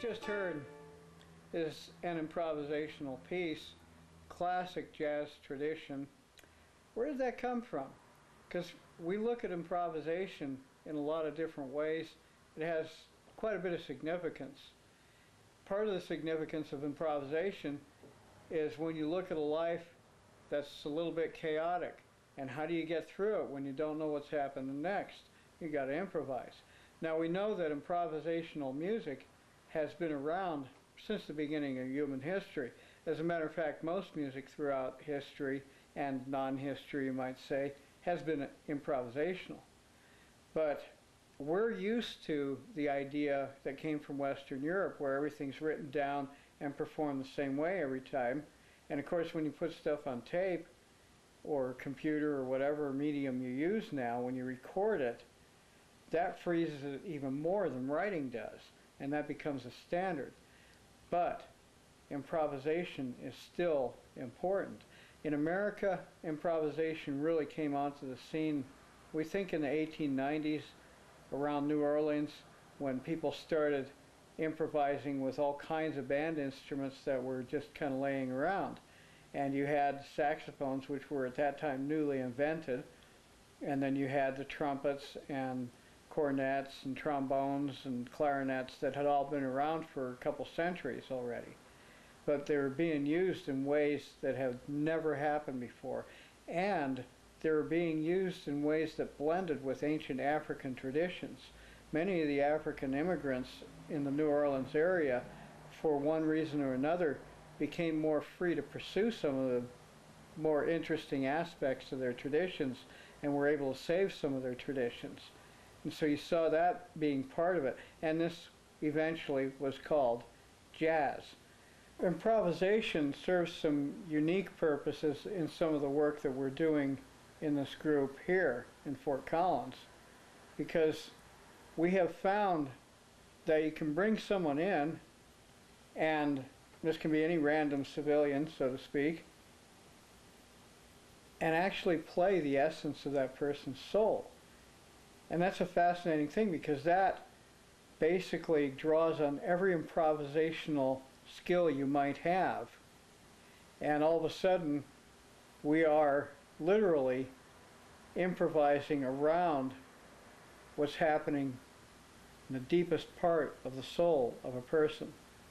we've just heard is an improvisational piece, classic jazz tradition. Where did that come from? Because we look at improvisation in a lot of different ways. It has quite a bit of significance. Part of the significance of improvisation is when you look at a life that's a little bit chaotic, and how do you get through it when you don't know what's happening next? You got to improvise. Now we know that improvisational music has been around since the beginning of human history. As a matter of fact, most music throughout history, and non-history you might say, has been improvisational. But we're used to the idea that came from Western Europe, where everything's written down and performed the same way every time. And of course, when you put stuff on tape or computer or whatever medium you use now, when you record it, that freezes it even more than writing does, and that becomes a standard. But improvisation is still important. In America, improvisation really came onto the scene, we think, in the 1890s, around New Orleans, when people started improvising with all kinds of band instruments that were just kind of laying around. And you had saxophones, which were at that time newly invented, and then you had the trumpets and cornets and trombones and clarinets that had all been around for a couple centuries already. But they were being used in ways that have never happened before. And they were being used in ways that blended with ancient African traditions. Many of the African immigrants in the New Orleans area, for one reason or another, became more free to pursue some of the more interesting aspects of their traditions and were able to save some of their traditions. And so you saw that being part of it. And this eventually was called jazz. Improvisation serves some unique purposes in some of the work that we're doing in this group here in Fort Collins, because we have found that you can bring someone in, and this can be any random civilian, so to speak, and actually play the essence of that person's soul. And that's a fascinating thing, because that basically draws on every improvisational skill you might have. And all of a sudden, we are literally improvising around what's happening in the deepest part of the soul of a person.